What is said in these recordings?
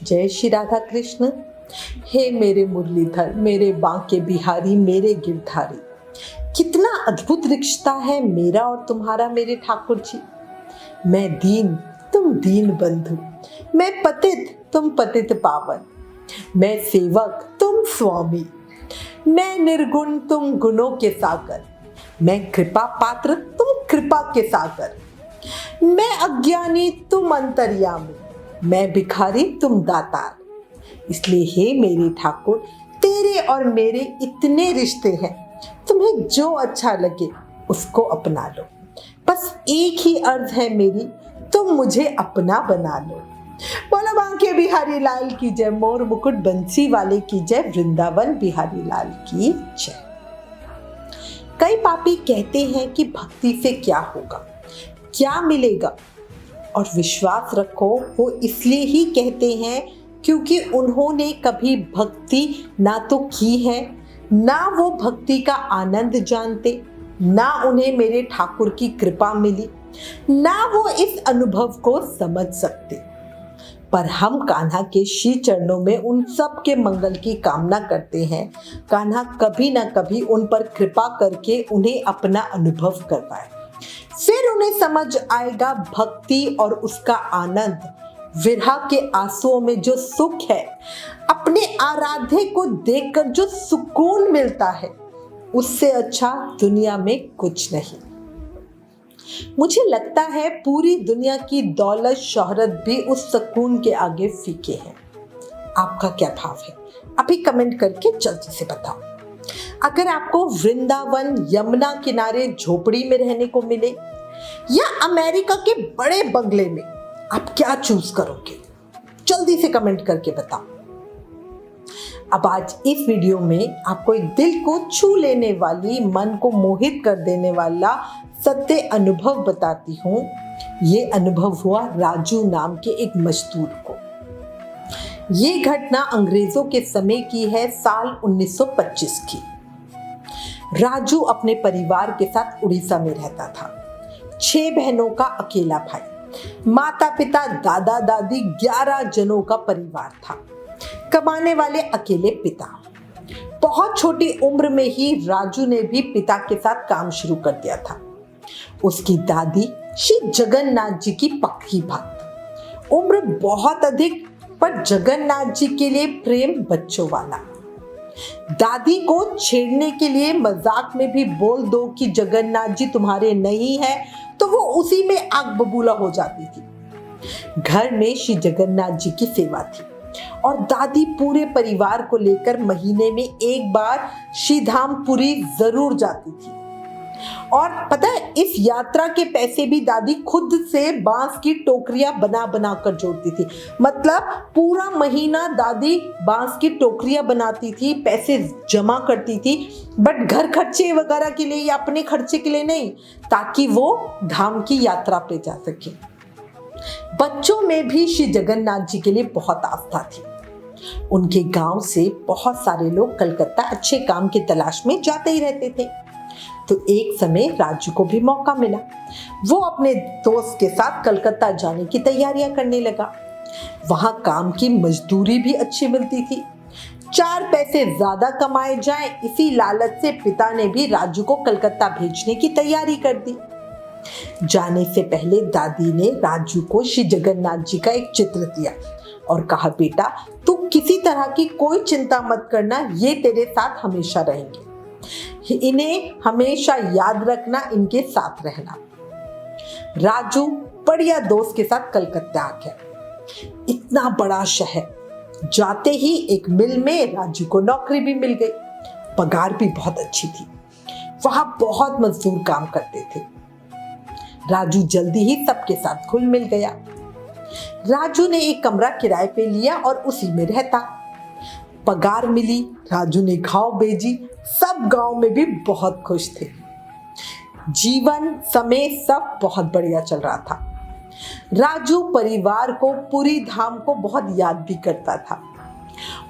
जय श्री राधा कृष्ण। हे मेरे मुरलीधर, मेरे बांके बिहारी, मेरे गिरधारी, कितना अद्भुत रिश्ता है मेरा और तुम्हारा मेरे ठाकुर जी। मैं दीन, तुम दीन बंधु, मैं पतित, तुम पतित पावन, मैं सेवक, तुम स्वामी, मैं निर्गुण, तुम गुणों के सागर, मैं कृपा पात्र, तुम कृपा के सागर, मैं अज्ञानी, तुम अंतर्यामी, मैं भिखारी, तुम दातार। इसलिए हे मेरे ठाकुर, तेरे और मेरे इतने रिश्ते हैं, तुम्हें जो अच्छा लगे उसको अपना लो। बस एक ही अर्ज है मेरी, तुम मुझे अपना बना लो। बोलो बांके बिहारी लाल की जय, मोर मुकुट बंसी वाले की जय, वृंदावन बिहारी लाल की जय। कई पापी कहते हैं कि भक्ति से क्या होगा, क्या मिलेगा, और विश्वास रखो वो इसलिए ही कहते हैं क्योंकि उन्होंने कभी भक्ति ना तो की है, ना वो भक्ति का आनंद जानते, ना उन्हें मेरे ठाकुर की कृपा मिली, ना वो इस अनुभव को समझ सकते। पर हम कान्हा के श्री चरणों में उन सब के मंगल की कामना करते हैं। कान्हा कभी ना कभी उन पर कृपा करके उन्हें अपना अनुभव करवाए, फिर उन्हें समझ आएगा भक्ति और उसका आनंद, विरह के आंसुओं में जो सुख है, अपने आराध्य को देखकर जो सुकून मिलता है, उससे अच्छा दुनिया में कुछ नहीं। मुझे लगता है पूरी दुनिया की दौलत शोहरत भी उस सुकून के आगे फीके हैं। आपका क्या भाव है? अभी कमेंट करके जल्दी से बताओ। अगर आपको वृंदावन यमुना किनारे झोपड़ी में रहने को मिले या अमेरिका के बड़े बंगले में, आप क्या चूज करोगे? जल्दी से कमेंट करके बताओ। अब आज इस वीडियो में आपको एक दिल को छू लेने वाली, मन को मोहित कर देने वाला सत्य अनुभव बताती हूँ। ये अनुभव हुआ राजू नाम के एक मजदूर को। ये घटना अंग्रेजों के समय की है, साल 1925 की। राजू अपने परिवार के साथ उड़ीसा में रहता था। 6 बहनों का अकेला भाई, माता पिता दादा दादी 11 जनों का परिवार था। कमाने वाले अकेले पिता। बहुत छोटी उम्र में ही राजू ने भी पिता के साथ काम शुरू कर दिया था। उसकी दादी श्री जगन्नाथ जी की पक्की भक्त, उम्र बहुत अधिक पर जगन्नाथ जी के लिए प्रेम बच्चों वाला। दादी को छेड़ने के लिए मजाक में भी बोल दो कि जगन्नाथ जी तुम्हारे नहीं है, तो वो उसी में आग बबूला हो जाती थी। घर में श्री जगन्नाथ जी की सेवा थी और दादी पूरे परिवार को लेकर महीने में एक बार श्रीधामपुरी जरूर जाती थी। और पता है, इस यात्रा के पैसे भी दादी खुद से बांस की टोकरियां बना बना कर जोड़ती थी। मतलब पूरा महीना दादी बांस की टोकरियां बनाती थी, पैसे जमा करती थी, बट घर खर्चे वगैरह के लिए या अपने खर्चे के लिए नहीं, ताकि वो धाम की यात्रा पे जा सके। बच्चों में भी श्री जगन्नाथ जी के लिए बहुत आस्था थी। उनके गांव से बहुत सारे लोग कलकत्ता अच्छे काम की तलाश में जाते ही रहते थे। तो एक समय राजू को भी मौका मिला। वो अपने दोस्त के साथ कलकत्ता जाने की तैयारियां करने लगा। वहां काम की मजदूरी भी अच्छी मिलती थी। 4 पैसे ज्यादा कमाए जाएं, इसी लालच से पिता ने भी राजू को कलकत्ता भेजने की तैयारी कर दी। जाने से पहले दादी ने राजू को श्री जगन्नाथ जी का एक चित्र दिया और कहा, बेटा तू किसी तरह की कोई चिंता मत करना, ये तेरे साथ हमेशा रहेंगे, इन्हें हमेशा याद रखना, इनके साथ रहना। राजू बढ़िया दोस्त के साथ कलकत्ता आ गया। इतना बड़ा शहर, जाते ही एक मिल में राजू को नौकरी भी मिल गई। पगार भी बहुत अच्छी थी। वहां बहुत मजदूर काम करते थे। राजू जल्दी ही सबके साथ घुल मिल गया। राजू ने एक कमरा किराए पे लिया और उसी में रहता। पगार मिली, राजू ने गांव भेजी, सब गांव में भी बहुत खुश थे। जीवन समय सब बहुत बढ़िया चल रहा था। राजू परिवार को, पूरी धाम को बहुत याद भी करता था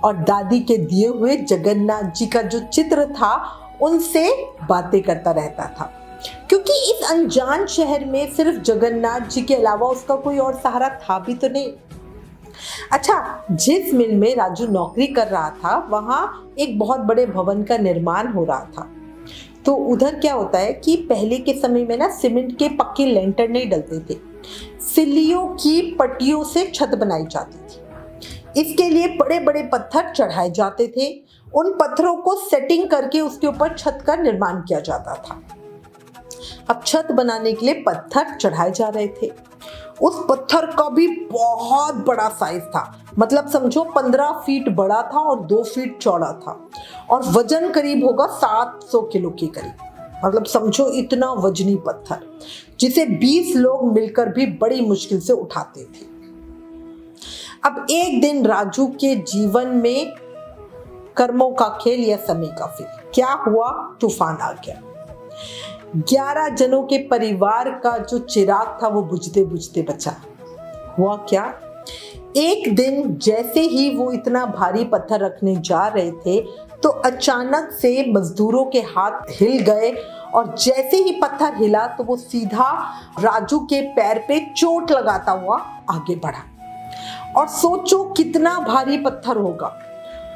और दादी के दिए हुए जगन्नाथ जी का जो चित्र था उनसे बातें करता रहता था, क्योंकि इस अनजान शहर में सिर्फ जगन्नाथ जी के अलावा उसका कोई और सहारा था भी तो नहीं। अच्छा, जिस मिल में राजू नौकरी कर रहा था वहां एक बहुत बड़े भवन का निर्माण हो रहा था। तो उधर क्या होता है कि पहले के समय में ना सीमेंट के पक्के लेंटर नहीं डलते थे, सिल्लियों की पट्टियों से छत बनाई जाती थी। इसके लिए बड़े बड़े पत्थर चढ़ाए जाते थे। उन पत्थरों को सेटिंग करके उसके ऊपर छत का निर्माण किया जाता था। अब छत बनाने के लिए पत्थर चढ़ाए जा रहे थे। उस पत्थर का भी बहुत बड़ा साइज था, मतलब समझो 15 फीट बड़ा था और 2 फीट चौड़ा था, और वजन करीब होगा 700 किलो के करीब। मतलब समझो इतना वजनी पत्थर जिसे 20 लोग मिलकर भी बड़ी मुश्किल से उठाते थे। अब एक दिन राजू के जीवन में कर्मों का खेल या समय का फेल। क्या हुआ? तूफान आ गया। 11 जनों के परिवार का जो चिराग था वो बुझते बुझते बचा। हुआ क्या? एक दिन जैसे ही वो इतना भारी पत्थर रखने जा रहे थे तो अचानक से मजदूरों के हाथ हिल गए, और जैसे ही पत्थर हिला तो वो सीधा राजू के पैर पे चोट लगाता हुआ आगे बढ़ा। और सोचो कितना भारी पत्थर होगा।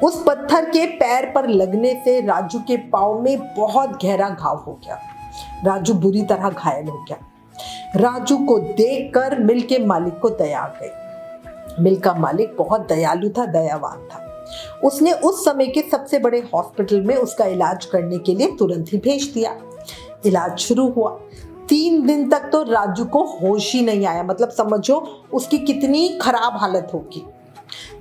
उस पत्थर के पैर पर लगने से राजू के पाँव में बहुत गहरा घाव हो गया। राजू बुरी तरह घायल हो गया। राजू को देखकर मिल के मालिक को दया आ गई। मिल का मालिक बहुत दयालु था, दयावान था। उसने उस समय के सबसे बड़े हॉस्पिटल में उसका इलाज करने के लिए तुरंत ही भेज दिया। इलाज शुरू हुआ। 3 दिन तक तो राजू को होश ही नहीं आया, मतलब समझो उसकी कितनी खराब हालत होगी।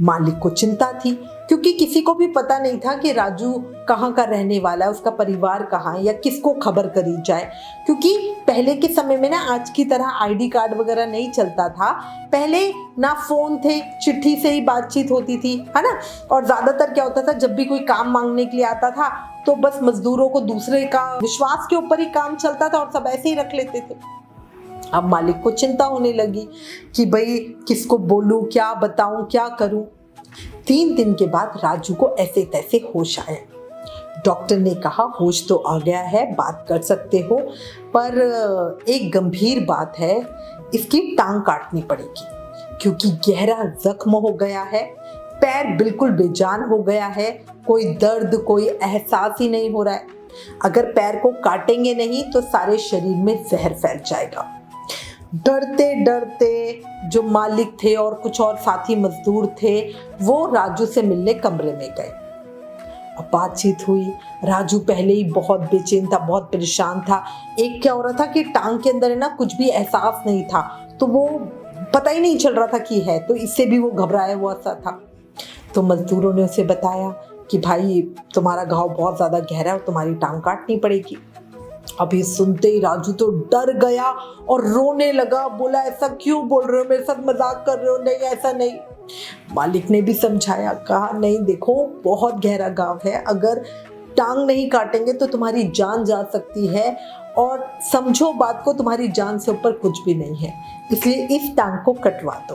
मालिक को चिंता थी, क्योंकि किसी को भी पता नहीं था कि राजू कहाँ का रहने वाला है, उसका परिवार कहाँ है, या किसको खबर करी जाए। क्योंकि पहले के समय में ना आज की तरह आईडी कार्ड वगैरह नहीं चलता था। पहले ना फोन थे, चिट्ठी से ही बातचीत होती थी, है ना। और ज्यादातर क्या होता था, जब भी कोई काम मांगने के लिए आता था तो बस मजदूरों को दूसरे का विश्वास के ऊपर ही काम चलता था और सब ऐसे ही रख लेते थे। अब मालिक को चिंता होने लगी कि भाई किसको बोलूं, क्या बताऊं, क्या करूं। 3 दिन के बाद राजू को ऐसे तैसे होश आया। डॉक्टर ने कहा होश तो आ गया है, बात कर सकते हो, पर एक गंभीर बात है, इसकी टांग काटनी पड़ेगी क्योंकि गहरा जख्म हो गया है, पैर बिल्कुल बेजान हो गया है, कोई दर्द कोई एहसास ही नहीं हो रहा है। अगर पैर को काटेंगे नहीं तो सारे शरीर में जहर फैल जाएगा। डरते डरते जो मालिक थे और कुछ और साथी मजदूर थे वो राजू से मिलने कमरे में गए। अब बातचीत हुई। राजू पहले ही बहुत बेचैन था, बहुत परेशान था। एक क्या हो रहा था कि टांग के अंदर है ना कुछ भी एहसास नहीं था, तो वो पता ही नहीं चल रहा था कि है, तो इससे भी वो घबराया हुआ सा था। तो मजदूरों ने उसे बताया कि भाई तुम्हारा घाव बहुत ज़्यादा गहरा है और तुम्हारी टांग काटनी पड़ेगी। अभी सुनते ही राजू तो डर गया और रोने लगा। बोला ऐसा क्यों बोल रहे हो, मेरे साथ मजाक कर रहे हो, नहीं ऐसा नहीं। मालिक ने भी समझाया, कहा नहीं देखो बहुत गहरा घाव है, अगर टांग नहीं काटेंगे तो तुम्हारी जान जा सकती है, और समझो बात को, तुम्हारी जान से ऊपर कुछ भी नहीं है, इसलिए इस टांग को कटवा दो।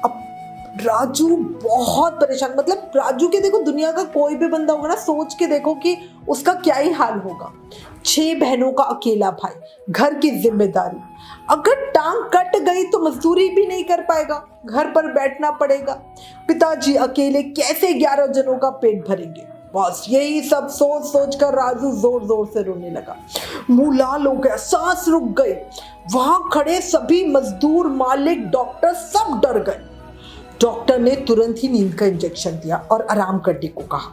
अब राजू बहुत परेशान, मतलब राजू के देखो दुनिया का कोई भी बंदा होगा ना, सोच के देखो कि उसका क्या ही हाल होगा। 6 बहनों का अकेला भाई, घर की जिम्मेदारी, अगर टांग कट गई तो मजदूरी भी नहीं कर पाएगा, घर पर बैठना पड़ेगा। पिताजी अकेले कैसे 11 जनों का पेट भरेंगे। बस यही सब सोच सोच कर राजू जोर जोर से रोने लगा। मुंह लाल हो गया, सांस रुक गई। वहां खड़े सभी मजदूर, मालिक, डॉक्टर सब डर गए। डॉक्टर ने तुरंत ही नींद का इंजेक्शन दिया और आराम करने को कहा।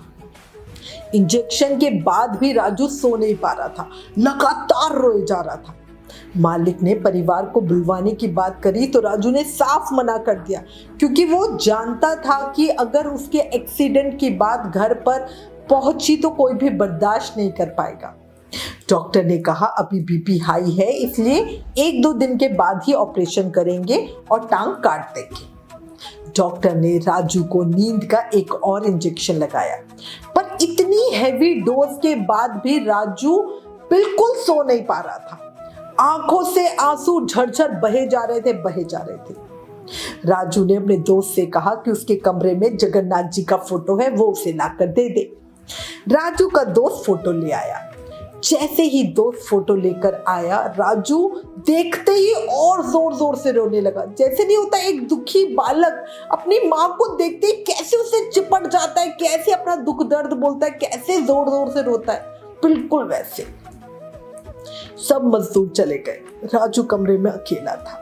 इंजेक्शन के बाद भी राजू सो नहीं पा रहा था, लगातार रोए जा रहा था। मालिक ने परिवार को बुलवाने की बात करी तो राजू ने साफ मना कर दिया, क्योंकि वो जानता था कि अगर उसके एक्सीडेंट की बात घर पर पहुंची तो कोई भी बर्दाश्त नहीं कर पाएगा। डॉक्टर ने कहा अभी बीपी हाई है, इसलिए 1-2 दिन के बाद ही ऑपरेशन करेंगे और टांग काट देंगे। डॉक्टर ने राजू को नींद का एक और इंजेक्शन लगाया, पर इतनी हैवी डोज के बाद भी राजू बिल्कुल सो नहीं पा रहा था। आंखों से आंसू झरझर बहे जा रहे थे। राजू ने अपने दोस्त से कहा कि उसके कमरे में जगन्नाथ जी का फोटो है, वो उसे लाकर दे दे। राजू का दोस्त फोटो ले आया। जैसे ही दोस्त फोटो लेकर आया, राजू देखते ही और जोर जोर से रोने लगा। जैसे नहीं होता एक दुखी बालक अपनी माँ को देखते ही कैसे उसे चिपट जाता है, कैसे अपना दुख दर्द बोलता है, कैसे जोर जोर से रोता है, बिल्कुल वैसे। सब मजदूर चले गए, राजू कमरे में अकेला था।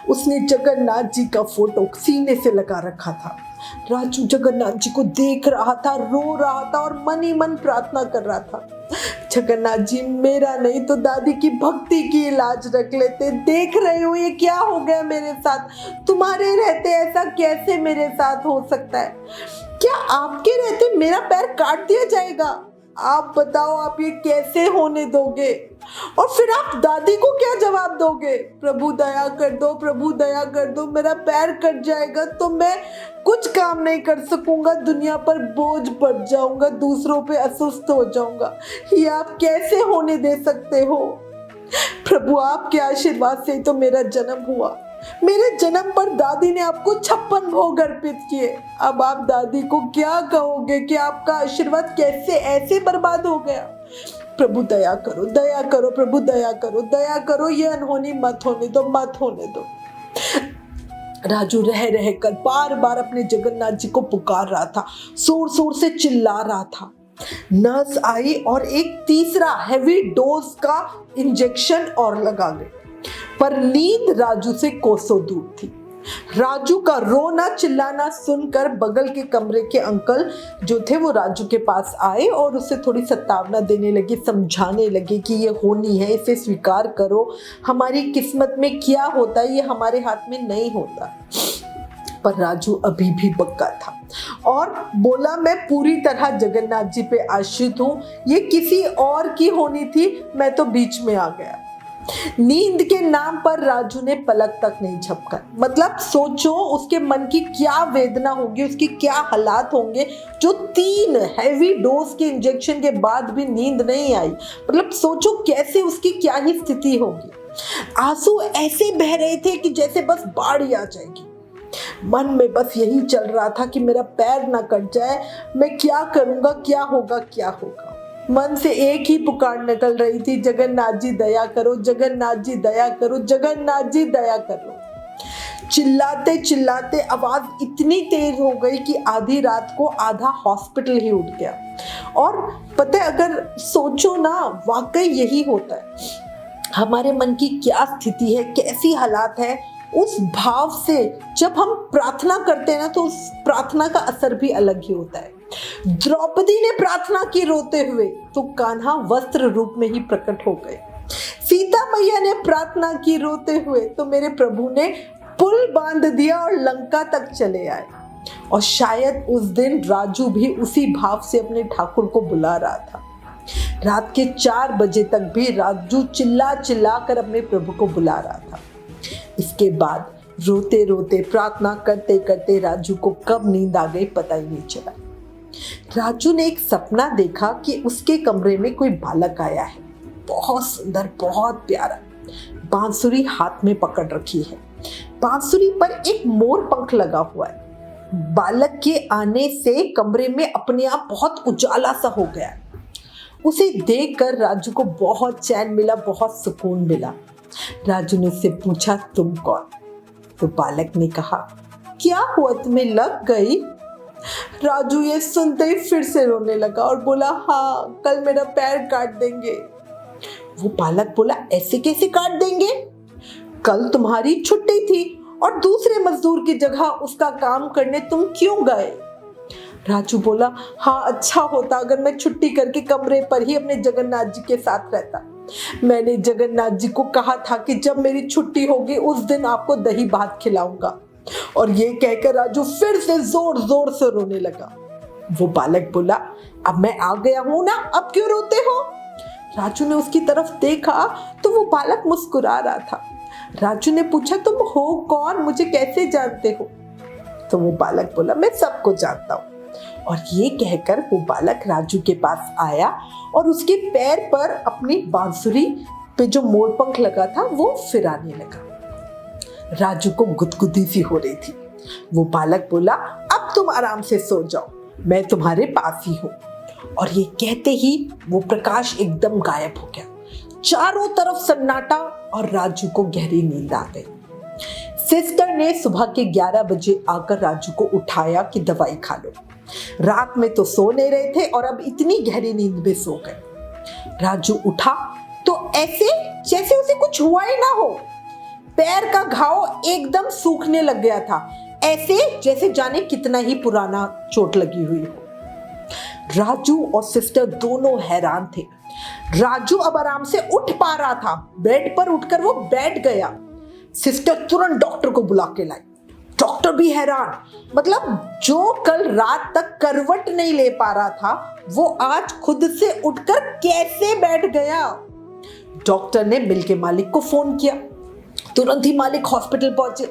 उसने जगन्नाथ जी का फोटो सीने से लगा रखा था। राजू जगन्नाथ जी को देख रहा था, रो रहा था और मन ही मन प्रार्थना कर रहा था, जगन्नाथ जी मेरा नहीं तो दादी की भक्ति की इलाज रख लेते। देख रहे हो ये क्या हो गया मेरे साथ, तुम्हारे रहते ऐसा कैसे मेरे साथ हो सकता है? क्या आपके रहते मेरा पैर काट दिया जाएगा? आप बताओ, आप ये कैसे होने दोगे? और फिर आप दादी को क्या जवाब दोगे? प्रभु दया कर दो, प्रभु दया कर दो, मेरा पैर कट जाएगा तो मैं कुछ काम नहीं कर सकूंगा, दुनिया पर बोझ पड़ जाऊंगा, दूसरों पे अस्वस्थ हो जाऊंगा। ये आप कैसे होने दे सकते हो? प्रभु आपके आशीर्वाद से तो मेरा जन्म हुआ। मेरे जन्म पर दादी ने आपको 56 भोग अर्पित किए। अब आप दादी को क्या कहोगे कि आपका आशीर्वाद कैसे ऐसे बर्बाद हो गया? प्रभु दया करो, दया करो, प्रभु दया करो, दया करो, ये अनहोनी मत होने दो, मत होने दो। राजू रह रह कर बार बार अपने जगन्नाथ जी को पुकार रहा था, जोर जोर से चिल्ला रहा था। नर्स आई और एक तीसरा हैवी डोज का इंजेक्शन और लगा गई, पर नींद राजू से कोसों दूर थी। राजू का रोना चिल्लाना सुनकर बगल के कमरे के अंकल जो थे वो राजू के पास आए और उसे थोड़ी सतावना देने लगे, समझाने लगे कि ये होनी है, इसे स्वीकार करो, हमारी किस्मत में क्या होता है ये हमारे हाथ में नहीं होता। पर राजू अभी भी बक्का था और बोला मैं पूरी तरह जगन्नाथ जी पे आश्रित हूँ, ये किसी और की होनी थी, मैं तो बीच में आ गया। नींद के नाम पर राजू ने पलक तक नहीं झपका। मतलब सोचो उसके मन की क्या वेदना होगी, उसकी क्या हालात होंगे जो 3 हैवी डोज के इंजेक्शन के बाद भी नींद नहीं आई। मतलब सोचो कैसे उसकी क्या ही स्थिति होगी। आंसू ऐसे बह रहे थे कि जैसे बस बाढ़ ही आ जाएगी। मन में बस यही चल रहा था कि मेरा पैर ना कट जाए, मैं क्या करूंगा, क्या होगा, क्या होगा। मन से एक ही पुकार निकल रही थी, जगन्नाथ जी दया करो, जगन्नाथ जी दया करो, जगन्नाथ जी दया करो। चिल्लाते चिल्लाते आवाज इतनी तेज हो गई कि आधी रात को आधा हॉस्पिटल ही उठ गया। और पता है, अगर सोचो ना, वाकई यही होता है। हमारे मन की क्या स्थिति है, कैसी हालात है, उस भाव से जब हम प्रार्थना करते हैं ना तो उस प्रार्थना का असर भी अलग ही होता है। द्रौपदी ने प्रार्थना की रोते हुए तो कान्हा वस्त्र रूप में ही प्रकट हो गए। सीता मैया ने प्रार्थना की रोते हुए तो मेरे प्रभु ने पुल बांध दिया और लंका तक चले आए। और शायद उस दिन राजू भी उसी भाव से अपने ठाकुर को बुला रहा था। रात के 4 बजे तक भी राजू चिल्ला चिल्ला कर अपने प्रभु को बुला रहा था। इसके बाद रोते रोते प्रार्थना करते करते राजू को कब नींद आ गई पता ही नहीं चला। राजू ने एक सपना देखा कि उसके कमरे में कोई बालक आया है, बहुत सुंदर, बहुत प्यारा, बांसुरी हाथ में पकड़ रखी है। बांसुरी पर एक मोर पंख लगा हुआ है। बालक के आने से कमरे में अपने आप बहुत उजाला सा हो गया। उसे देखकर राजू को बहुत चैन मिला, बहुत सुकून मिला। राजू ने उससे पूछा तुम कौन? तो बालक ने कहा क्या हुआ, तुम्हें लग गई? राजू ये सुनते ही फिर से रोने लगा और बोला हाँ, कल मेरा पैर काट देंगे। वो बालक बोला ऐसे कैसे काट देंगे? कल तुम्हारी छुट्टी थी और दूसरे मजदूर की जगह उसका काम करने तुम क्यों गए? राजू बोला हाँ, अच्छा होता अगर मैं छुट्टी करके कमरे पर ही अपने जगन्नाथ जी के साथ रहता। मैंने जगन्नाथ जी को कहा था कि जब मेरी छुट्टी होगी उस दिन आपको दही भात खिलाऊंगा। और ये कहकर राजू फिर से जोर जोर से रोने लगा। वो बालक बोला अब मैं आ गया हूं ना, अब क्यों रोते हो? राजू ने उसकी तरफ देखा तो वो बालक मुस्कुरा रहा था। राजू ने पूछा तुम हो कौन, मुझे कैसे जानते हो? तो वो बालक बोला मैं सबको जानता हूँ। और ये कहकर वो बालक राजू के पास आया और उसके पैर पर अपनी बांसुरी पे जो मोरपंख लगा था वो फिराने लगा। राजू को गुदगुदी सी हो रही थी। वो बालक बोला अब तुम आराम से सो जाओ, मैं तुम्हारे पास ही हूँ। और ये कहते ही वो प्रकाश एकदम गायब हो गया। चारों तरफ सन्नाटा और राजू को गहरी नींद आ गई। सिस्टर ने सुबह के 11 बजे आकर राजू को उठाया कि दवाई खा लो। रात में तो सो नहीं रहे थे और अब इतनी गहरी नींद में सो गए। राजू उठा तो ऐसे जैसे उसे कुछ हुआ ही ना हो। पैर का घाव एकदम सूखने लग गया था, ऐसे जैसे जाने कितना ही पुराना चोट लगी हुई हो। राजू और सिस्टर दोनों हैरान थे। राजू अब आराम से उठ पा रहा था, बेड पर उठकर वो बैठ गया। सिस्टर तुरंत डॉक्टर को बुला के लाई। डॉक्टर भी हैरान, मतलब जो कल रात तक करवट नहीं ले पा रहा था वो आज खुद से उठकर कैसे बैठ गया। डॉक्टर ने मिल के मालिक को फोन किया। तुरंत ही मालिक हॉस्पिटल पहुंचे।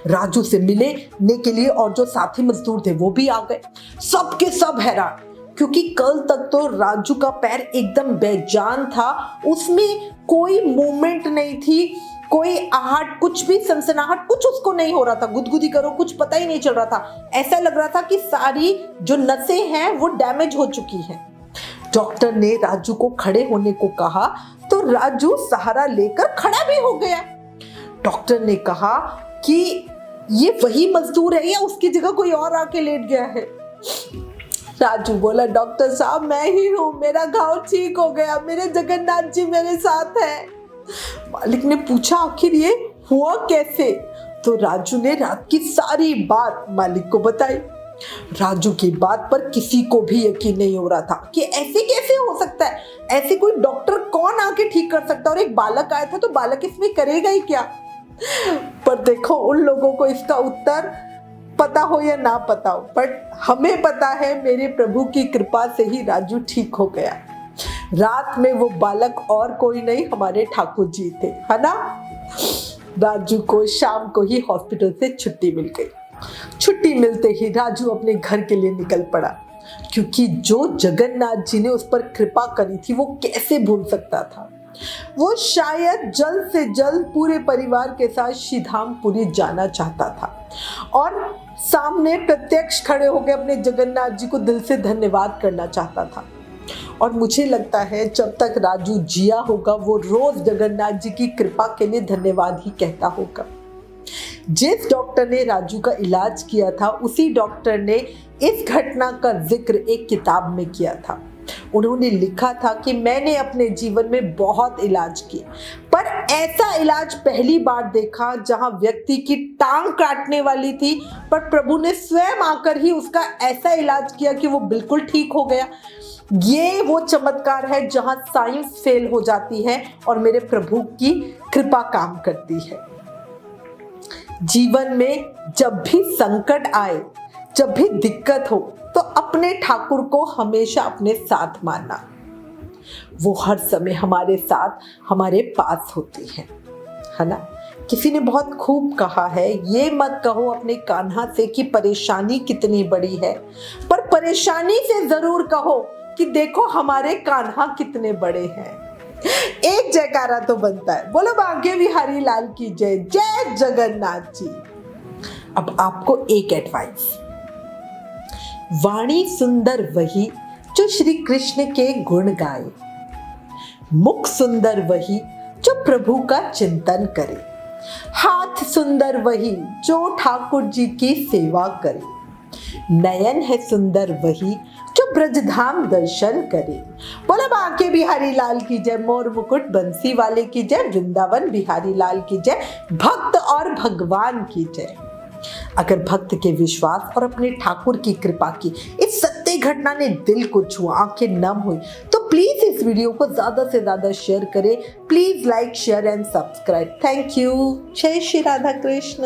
राजू से मिलने के लिए और जो साथी मजदूर थे वो भी आ गए। सबके सब हैरान, क्योंकि कल तक तो राजू का पैर एकदम बेजान था, उसमें कोई मूवमेंट नहीं थी, कोई आहट, कुछ भी सनसनाहट कुछ उसको नहीं हो रहा था। गुदगुदी करो कुछ पता ही नहीं चल रहा था। ऐसा लग रहा था कि सारी जो नसें हैं वो डैमेज हो चुकी हैं। डॉक्टर ने राजू को खड़े होने को कहा तो राजू सहारा लेकर खड़ा भी हो गया। डॉक्टर ने कहा कि ये वही मजदूर है या उसकी जगह कोई और आके लेट गया है। राजू बोला, डॉक्टर साहब मैं ही हूँ, मेरा घाव ठीक हो गया, मेरे जगन्नाथ जी मेरे साथ है। मालिक ने पूछा, आखिर ये हुआ कैसे? तो राजू ने रात की सारी बात मालिक को बताई। राजू की बात पर किसी को भी यकीन नहीं हो रहा था कि ऐसे कैसे हो सकता है, ऐसे कोई डॉक्टर कौन आके ठीक कर सकता है, और एक बालक आया था तो बालक इसमें करेगा ही क्या। पर देखो, उन लोगों को इसका उत्तर पता हो या ना पता हो, बट हमें पता है मेरे प्रभु की कृपा से ही राजू ठीक हो गया। रात में वो बालक और कोई नहीं, हमारे ठाकुर जी थे, है ना। राजू को शाम को ही हॉस्पिटल से छुट्टी मिल गई। छुट्टी मिलते ही राजू अपने घर के लिए निकल पड़ा, क्योंकि जो जगन्नाथ जी ने उस पर कृपा करी थी वो कैसे भूल सकता था। वो शायद जल्द से जल्द पूरे परिवार के साथ श्रीधामपुरी जाना चाहता था और सामने प्रत्यक्ष खड़े होकर अपने जगन्नाथ जी को दिल से धन्यवाद करना चाहता था। और मुझे लगता है जब तक राजू जिया होगा वो रोज जगन्नाथ जी की कृपा के लिए धन्यवाद ही कहता होगा। जिस डॉक्टर ने राजू का इलाज किया था उसी डॉक्टर ने इस घटना का जिक्र एक किताब में किया था। उन्होंने लिखा था कि मैंने अपने जीवन में बहुत इलाज किए, पर ऐसा इलाज पहली बार देखा जहां व्यक्ति की टांग काटने वाली थी, पर प्रभु ने स्वयं आकर ही उसका ऐसा इलाज किया कि वो बिल्कुल ठीक हो गया। ये वो चमत्कार है जहां साइंस फेल हो जाती है और मेरे प्रभु की कृपा काम करती है। जीवन में जब भी संकट आए, जब भी दिक्कत हो, तो अपने ठाकुर को हमेशा अपने साथ मानना। वो हर समय हमारे साथ, हमारे पास होती है ना। किसी ने बहुत खूब कहा है, ये मत कहो अपने कान्हा से कि परेशानी कितनी बड़ी है, पर परेशानी से जरूर कहो कि देखो हमारे कान्हा कितने बड़े हैं। एक जयकारा तो बनता है, बोलो बांके बिहारी लाल की जय, जय जगन्नाथ जी। अब आपको एक एडवाइस, वाणी सुंदर वही जो श्री कृष्ण के गुण गाए, मुख सुंदर वही जो प्रभु का चिंतन करे, हाथ सुंदर वही जो ठाकुर जी की सेवा करे, नयन है सुंदर वही जो ब्रजधाम दर्शन करे। बोला बांके बिहारी लाल की जय, मोर मुकुट बंसी वाले की जय, वृंदावन बिहारी लाल की जय, भक्त और भगवान की जय। अगर भक्त के विश्वास और अपने ठाकुर की कृपा की इस सत्य घटना ने दिल को छुआ, आंखें नम हुई, तो प्लीज इस वीडियो को ज्यादा से ज्यादा शेयर करें। Please like, share and subscribe. Thank you. जय श्री राधा कृष्ण।